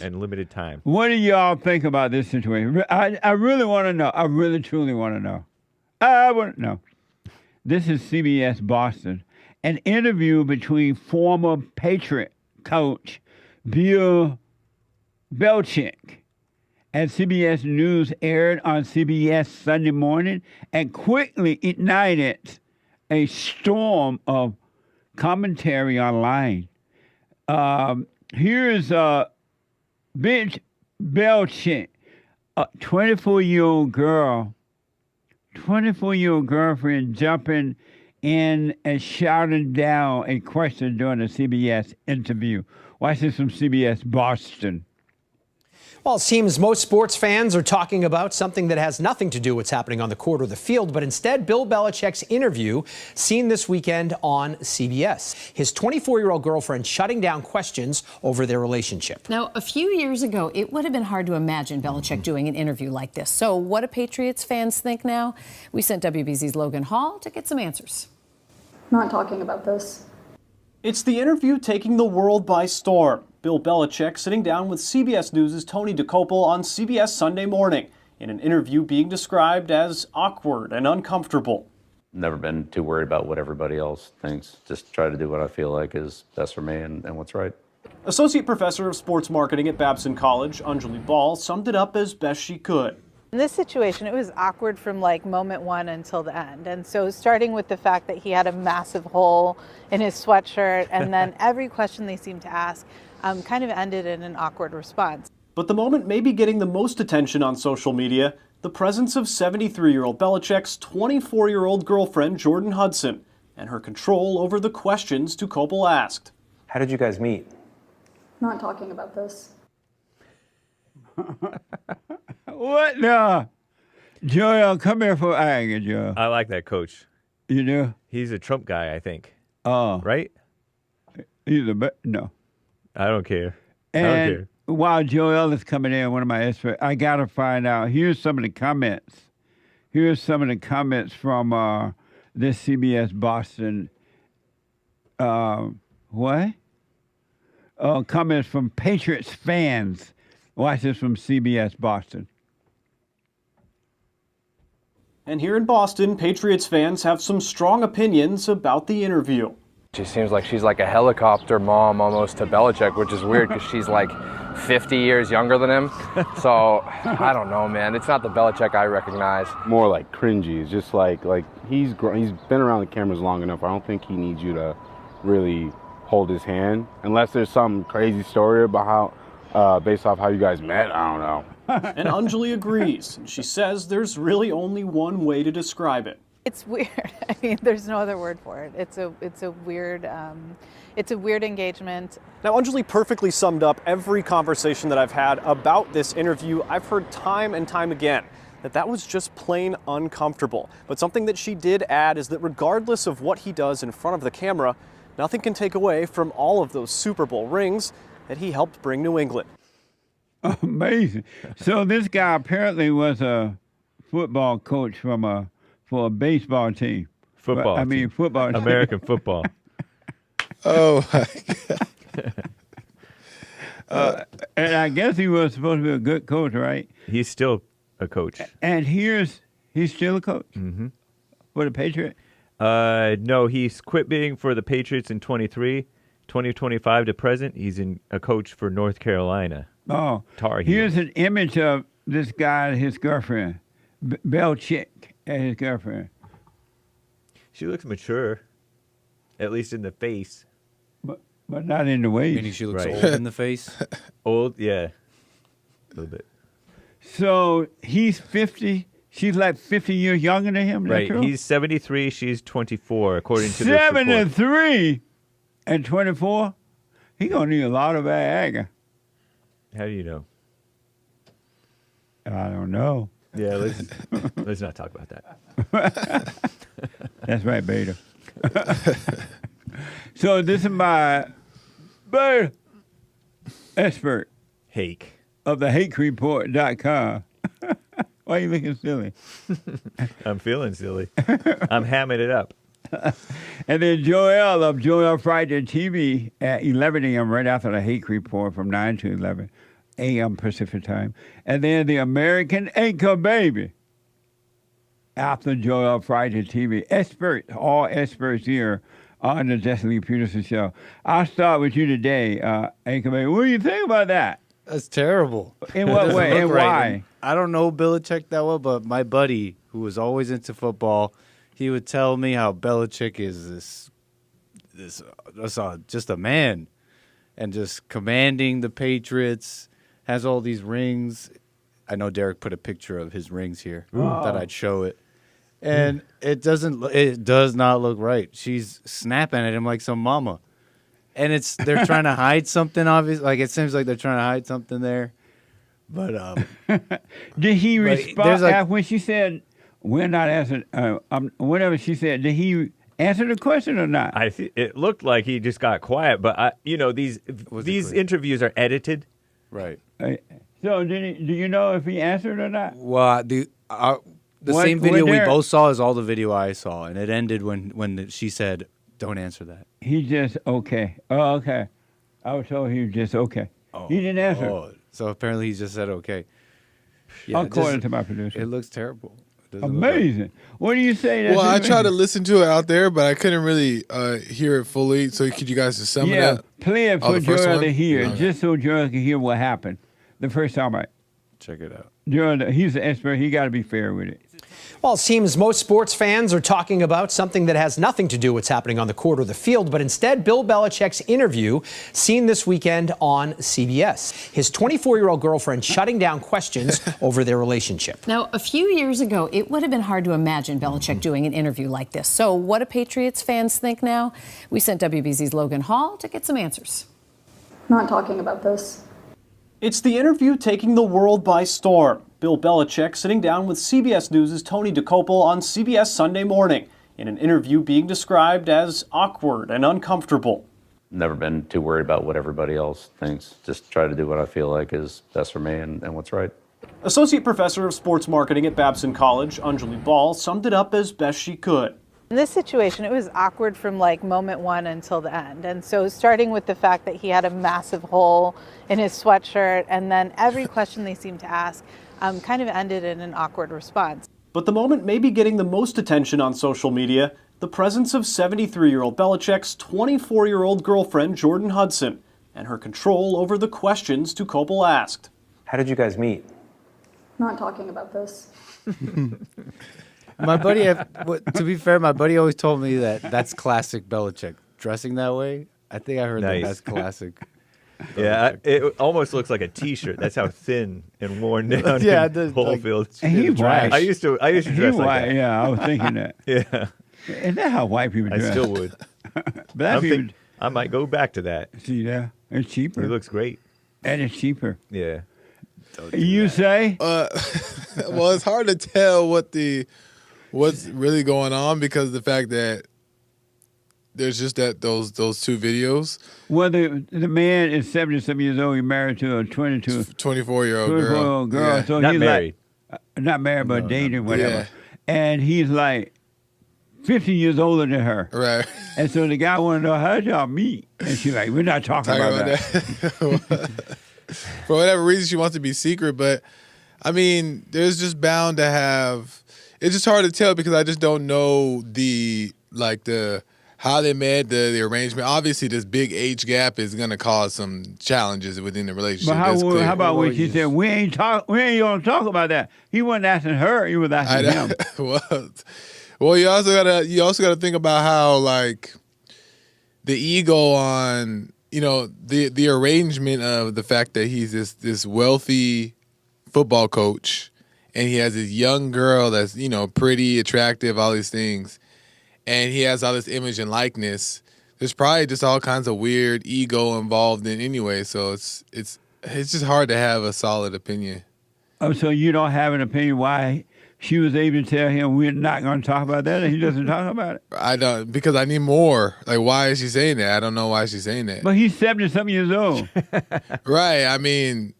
and limited time. What do y'all think about this situation? I really want to know. I really, truly want to know. I want to know. This is CBS Boston. An interview between former Patriot coach Bill Belichick and CBS News aired on CBS Sunday morning and quickly ignited a storm of commentary online. Here's Bitch Belichick, a 24-year-old girl, 24-year-old girlfriend jumping in and shouting down a question during a CBS interview. Watch this from CBS Boston. Well, it seems most sports fans are talking about something that has nothing to do with what's happening on the court or the field, but instead Bill Belichick's interview seen this weekend on CBS. His 24-year-old girlfriend shutting down questions over their relationship. Now, a few years ago, it would have been hard to imagine Belichick doing an interview like this. So what do Patriots fans think now? We sent WBZ's Logan Hall to get some answers. Not talking about this. It's the interview taking the world by storm. Bill Belichick sitting down with CBS News' Tony Dokoupil on CBS Sunday morning in an interview being described as awkward and uncomfortable. Never been too worried about what everybody else thinks. Just try to do what I feel like is best for me and what's right. Associate Professor of Sports Marketing at Babson College, Anjali Ball, summed it up as best she could. In this situation, it was awkward from like moment one until the end. And so starting with the fact that he had a massive hole in his sweatshirt, and then every question they seemed to ask kind of ended in an awkward response. But the moment maybe getting the most attention on social media, the presence of 73-year-old Belichick's 24-year-old girlfriend, Jordan Hudson, and her control over the questions Dokoupil asked. How did you guys meet? Not talking about this. What the? Joel, come here for anger, Joel. I like that coach. You do? He's a Trump guy, I think. Oh. Right? He's no. I don't care. And I don't care. while Joel is coming in, one of my experts, I got to find out. Here's some of the comments. Here's some of the comments from this CBS Boston. What? Comments from Patriots fans. Watch this from CBS Boston. And here in Boston, Patriots fans have some strong opinions about the interview. She seems like she's like a helicopter mom almost to Belichick, which is weird because she's like 50 years younger than him. So I don't know, man. It's not the Belichick I recognize. More like cringy. It's just like he's been around the cameras long enough. I don't think he needs you to really hold his hand unless there's some crazy story about how based off how you guys met. I don't know. And Anjali agrees. She says there's really only one way to describe it. It's weird. I mean, there's no other word for it. It's a weird engagement. Now, Anjali perfectly summed up every conversation that I've had about this interview. I've heard time and time again that was just plain uncomfortable. But something that she did add is that regardless of what he does in front of the camera, nothing can take away from all of those Super Bowl rings that he helped bring New England. Amazing. So this guy apparently was a football coach for a baseball team. Football. Football. American football. Oh, my God. And I guess he was supposed to be a good coach, right? He's still a coach. And he's still a coach? Mm-hmm. For the Patriots? No, he's quit being for the Patriots in 2025 to present. He's a coach for North Carolina. Oh, Tar Heels. Here's an image of this guy and his girlfriend, Belichick and his girlfriend. She looks mature, at least in the face. But not in the waist. Meaning she looks old in the face? Old, yeah. A little bit. So he's 50. She's like 50 years younger than him. Right. He's 73. She's 24, according to this report. 73 and 24? He going to need a lot of Viagra. How do you know? I don't know. Yeah, let's not talk about that. That's right, Beta. So this is my beta expert. Hake. Of the hakereport.com. Why are you looking silly? I'm feeling silly. I'm hamming it up. And then Joel of Joel Friday TV at 11 a.m. right after the Hake Report from 9 to 11. a.m. Pacific time. And then the American Anchor Baby. After JLP Friday TV. Experts, all experts here on the Jesse Peterson Show. I'll start with you today, Anchor Baby. What do you think about that? That's terrible. In what way and why? And I don't know Belichick that well, but my buddy, who was always into football, he would tell me how Belichick is just a man, and just commanding the Patriots, has all these rings. I know Derek put a picture of his rings here. That I'd show it. And it does not look right. She's snapping at him like some mama. And they're trying to hide something, obviously. Like, it seems like they're trying to hide something there. But did he respond when she said, we're not answering, whatever she said, did he answer the question or not? It looked like he just got quiet, but these interviews are edited. Right. So do you know if he answered or not? Well, the same video we both saw is all the video I saw, and it ended when she said, "Don't answer that." He just okay. Oh, okay. I was told he was just okay. He didn't answer. Oh, so apparently he just said okay. Yeah, according to my producer, it looks terrible. Amazing. What do you say? Well, I tried to listen to it out there, but I couldn't really hear it fully. So could you guys just sum it up? Play it for Joel to hear, just so Joel can hear what happened the first time. Check it out. Joel, he's an expert. He got to be fair with it. Well, it seems most sports fans are talking about something that has nothing to do with what's happening on the court or the field, but instead Bill Belichick's interview seen this weekend on CBS. His 24-year-old girlfriend shutting down questions over their relationship. Now, a few years ago, it would have been hard to imagine Belichick doing an interview like this. So what do Patriots fans think now? We sent WBZ's Logan Hall to get some answers. Not talking about this. It's the interview taking the world by storm. Bill Belichick sitting down with CBS News' Tony Dokoupil on CBS Sunday Morning in an interview being described as awkward and uncomfortable. Never been too worried about what everybody else thinks. Just try to do what I feel like is best for me and what's right. Associate Professor of Sports Marketing at Babson College, Anjali Ball, summed it up as best she could. In this situation, it was awkward from like moment one until the end. And so starting with the fact that he had a massive hole in his sweatshirt, and then every question they seemed to ask kind of ended in an awkward response. But the moment maybe getting the most attention on social media, the presence of 73-year-old Belichick's 24-year-old girlfriend, Jordan Hudson, and her control over the questions Dokoupil asked. How did you guys meet? Not talking about this. My buddy, to be fair, my buddy always told me that's classic Belichick. Dressing that way, I think I heard that's classic. Yeah, it almost looks like a T-shirt. That's how thin and worn down. Yeah, the whole field. He's white. I used to dress like that. Yeah, I was thinking that. Yeah, isn't that how white people dress? I still would. But I might go back to that. See that? It's cheaper. It looks great. And it's cheaper. Yeah. You say? Well, it's hard to tell what's really going on because of the fact that there's just those two videos. Well, the man is 77 years old. He's married to a 24-year-old girl. Yeah. So not he's married. Not married, but dating, whatever. Yeah. And he's like 50 years older than her. Right. And so the guy wanted to know, how'd y'all meet? And she's like, we're not talking about that. For whatever reason, she wants to be secret. But, I mean, there's just bound to have... It's just hard to tell because I just don't know how they met, the arrangement. Obviously, this big age gap is going to cause some challenges within the relationship. But how about when she said, we ain't going to talk about that? He wasn't asking her, he was asking him. Well, you also gotta think about how the ego on the arrangement of the fact that he's this wealthy football coach and he has this young girl that's pretty attractive, all these things. And he has all this image and likeness. There's probably just all kinds of weird ego involved in anyway. So it's just hard to have a solid opinion. Oh, so you don't have an opinion why she was able to tell him we're not going to talk about that, and he doesn't talk about it? I don't, because I need more. Why is she saying that? I don't know why she's saying that. But he's 70-something years old. Right. I mean,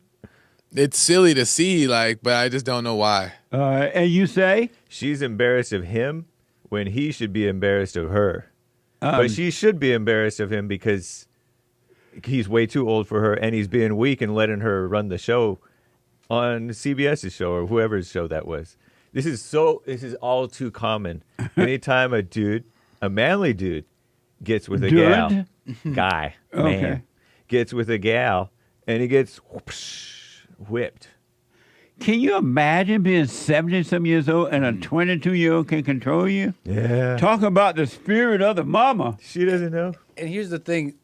it's silly to see, but I just don't know why. And you say? She's embarrassed of him when he should be embarrassed of her. But she should be embarrassed of him because he's way too old for her, and he's being weak and letting her run the show on CBS's show or whoever's show that was. This is all too common. Anytime a manly dude gets with a gal, man, gets with a gal, and he gets whipped. Can you imagine being 70-some years old and a 22-year-old can control you? Yeah. Talk about the spirit of the mama. She doesn't know. And here's the thing.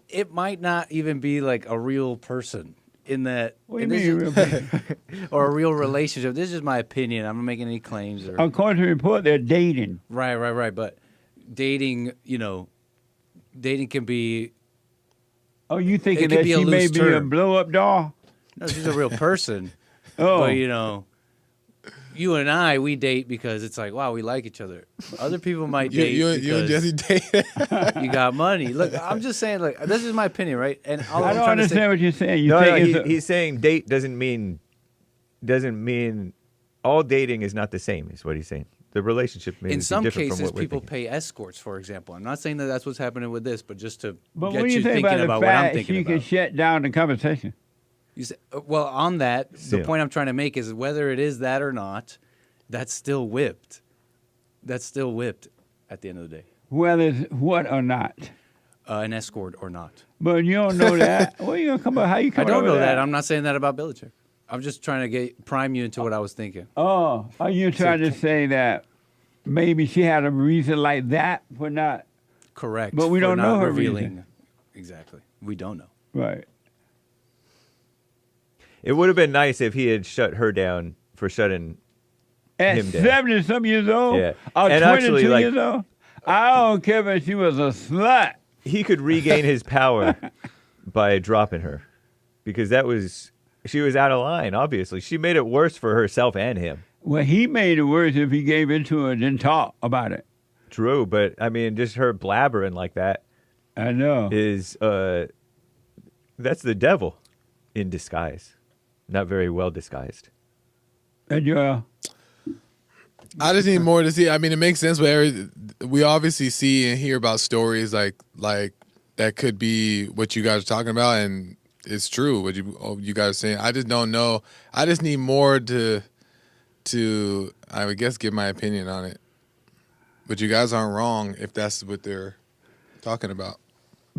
It might not even be like a real person in that. What do you mean real person? Or a real relationship. This is my opinion. I'm not making any claims. According to the report, they're dating. Right. But dating, dating can be. Oh, you thinking that she may be a blow-up doll? No, she's a real person. Oh. But, you and I, we date because it's like, wow, we like each other. Other people might date you and Jesse date. you got money. Look, I'm just saying, like, this is my opinion, right? And I don't understand what you're saying. He's saying date doesn't mean all dating is not the same, is what he's saying. The relationship may in some different cases, from what we're people thinking. pay escorts, for example. I'm not saying that that's what's happening with this, but just to But get what do you think thinking about the what I'm fact thinking she about. can shut down the conversation? You say, well, on that, the Yeah. point I'm trying to make is whether it is that or not, that's still whipped. That's still whipped at the end of the day. Whether it's what or not. An escort or not. But you don't know that. What are you going to come about? How you I come don't know that. I'm not saying that about Belichick. I'm just trying to prime you into what I was thinking. Oh, are you trying to say that maybe she had a reason like that for not? Correct. But we for don't know not her revealing. reason. Exactly. We don't know. Right. It would have been nice if he had shut her down for shutting At him down. 70-some years old? Yeah. Or And 22 actually, like- years old? I don't care if she was a slut. He could regain his power by dropping her, because she was out of line. Obviously, she made it worse for herself and him. Well, he made it worse if he gave in to her and didn't talk about it. True, but I mean, just her blabbering like that I know. is that's the devil in disguise. Not very well disguised. And I just need more to see. I mean, it makes sense, but we obviously see and hear about stories like that could be what you guys are talking about, and it's true what you guys are saying. I just don't know. I just need more to I would guess give my opinion on it. But you guys aren't wrong if that's what they're talking about.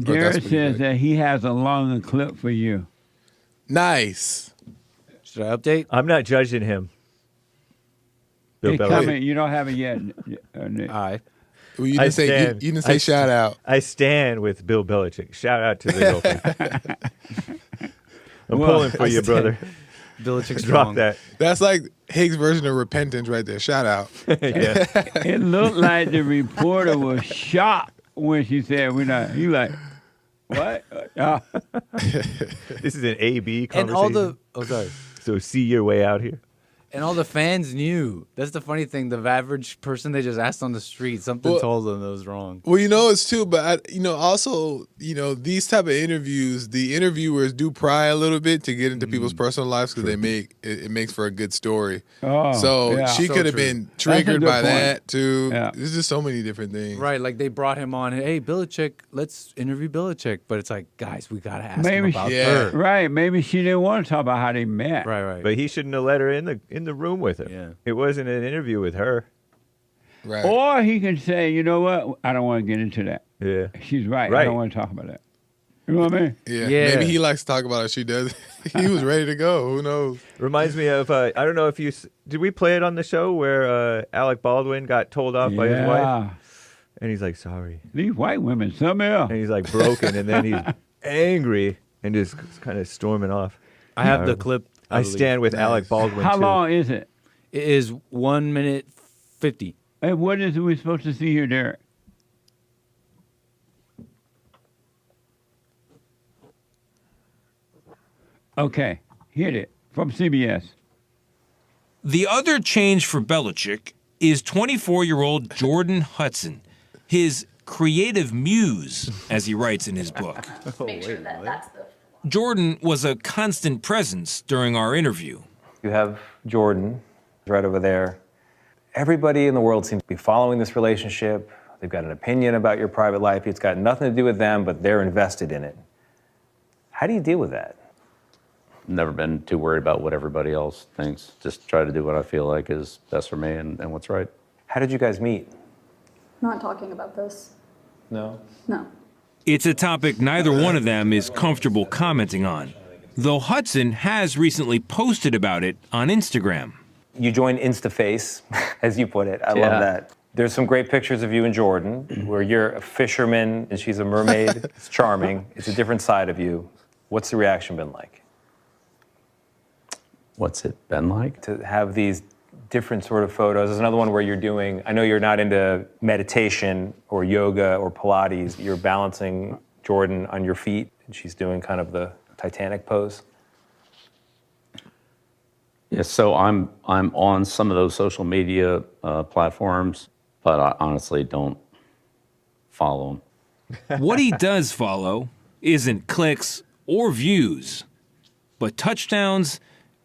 Garrett says that he has a longer clip for you. Nice. Should I update? I'm not judging him. Bill It's Belichick. coming. You don't have it yet, Nick. All right. Well, you didn't say you didn't say shout out. I stand with Bill Belichick. Shout out to the Dolphins. I'm Well, pulling for you, brother. Belichick's Drop strong. that. That's like Higgs' version of repentance right there. Shout out. Yeah. It looked like the reporter was shocked when she said we're not. He like, what? This is an A-B And conversation. sorry. So see your way out here. And all the fans knew. That's the funny thing. The average person they just asked on the street, something told them that was wrong. Well, it's too, but also, these type of interviews, the interviewers do pry a little bit to get into people's personal lives because it makes for a good story. Oh, So yeah. she So could have true. been triggered good by point. that too. Yeah. There's just so many different things. Right, like they brought him on. Hey, Belichick, let's interview Belichick. But it's like, guys, we gotta ask him Maybe about Yeah. her. Right. Maybe she didn't want to talk about how they met. Right. But he shouldn't have let her in the room with him. Yeah. It wasn't an interview with her. Right. Or he can say, you know what? I don't want to get into that. Yeah. She's right. I Right. don't want to talk about that. You know what I mean? Yeah. Yeah. Maybe he likes to talk about it. She does. He was ready to go. Who knows? Reminds me of I don't know if did we play it on the show where Alec Baldwin got told off by his wife, and he's like sorry, These white women, something else. and he's like broken, and then he's angry and just kind of storming off. I have the clip. I believe. stand with Alec Baldwin. How too. long is it? It is 1 minute 50. And what is we supposed to see here, Derek? Okay, hit it from CBS. The other change for Belichick is 24-year-old Jordan Hudson, his creative muse, as he writes in his book. Jordan was a constant presence during our interview. You have Jordan right over there. Everybody in the world seems to be following this relationship. They've got an opinion about your private life. It's got nothing to do with them, but they're invested in it. How do you deal with that? Never been too worried about what everybody else thinks. Just try to do what I feel like is best for me and what's right. How did you guys meet? Not talking about this. No? No. It's a topic neither one of them is comfortable commenting on, though Hudson has recently posted about it on Instagram. You joined InstaFace, as you put it. I love that. There's some great pictures of you and Jordan, where you're a fisherman and she's a mermaid. It's charming. It's a different side of you. What's the reaction been like? What's it been like? To have these different sort of photos. There's another one where you're doing, I know you're not into meditation or yoga or Pilates. You're balancing Jordan on your feet, and she's doing kind of the Titanic pose. Yeah, so I'm on some of those social media platforms, but I honestly don't follow them. What he does follow isn't clicks or views, but touchdowns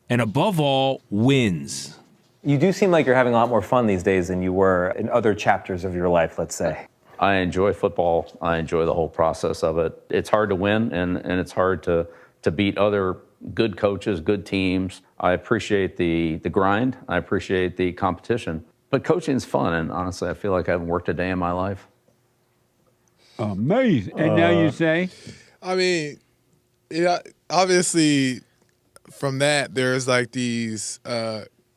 and, above all, wins. You do seem like you're having a lot more fun these days than you were in other chapters of your life, let's say. I enjoy football. I enjoy the whole process of it. It's hard to win, and it's hard to beat other good coaches, good teams. I appreciate the grind. I appreciate the competition. But coaching's fun, and honestly, I feel like I haven't worked a day in my life. Amazing. And now you say? I mean, obviously, from that, there's like these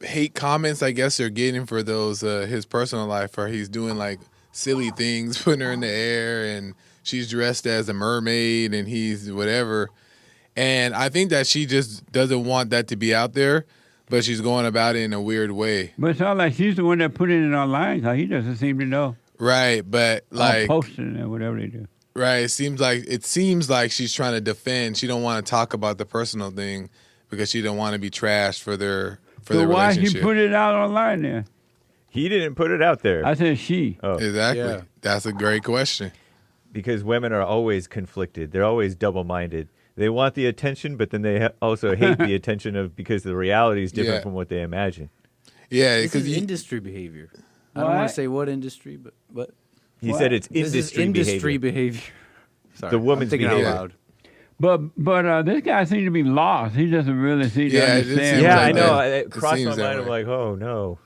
hate comments, I guess, they're getting for those his personal life, where he's doing like silly things, putting her in the air, and she's dressed as a mermaid, and he's whatever. And I think that she just doesn't want that to be out there, but she's going about it in a weird way. But it's not like she's the one that put it online, because he doesn't seem to know. Right, but like posting it or whatever they do. Right, it seems like she's trying to defend. She don't want to talk about the personal thing because she don't want to be trashed for their relationship. Why he put it out online then? He didn't put it out there. I said she. Oh, exactly. Yeah. That's a great question. Because women are always conflicted. They're always double-minded. They want the attention, but then they also hate the attention because the reality is different from what they imagine. Yeah, because industry behavior. I don't want to say what industry, but he said it's this is industry behavior. Sorry, the woman's I'm thinking behavior. out loud. But this guy seems to be lost. He doesn't really seem to understand. Yeah, I know. It crossed my mind. I'm like, oh no.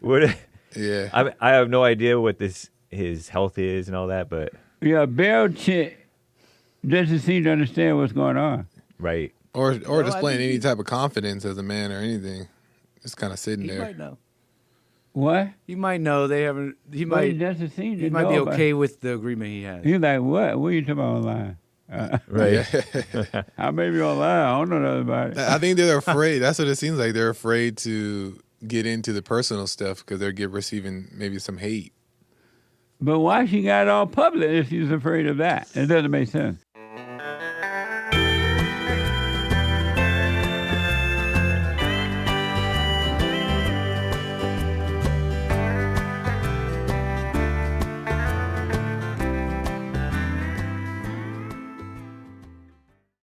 What? Yeah. I have no idea what his health is and all that, but yeah, Belichick doesn't seem to understand what's going on. Right. Or displaying any type of confidence as a man or anything. Just kind of sitting there. He might know. What? He might know they haven't. He Well, might. he doesn't seem to He might know be about okay with the agreement he has. He's like, what? What are you talking about online? Right. I may be online. I don't know nothing about it. I think they're afraid. That's what it seems like. They're afraid to get into the personal stuff because they're receiving maybe some hate. But why she got it all public if she's afraid of that? It doesn't make sense.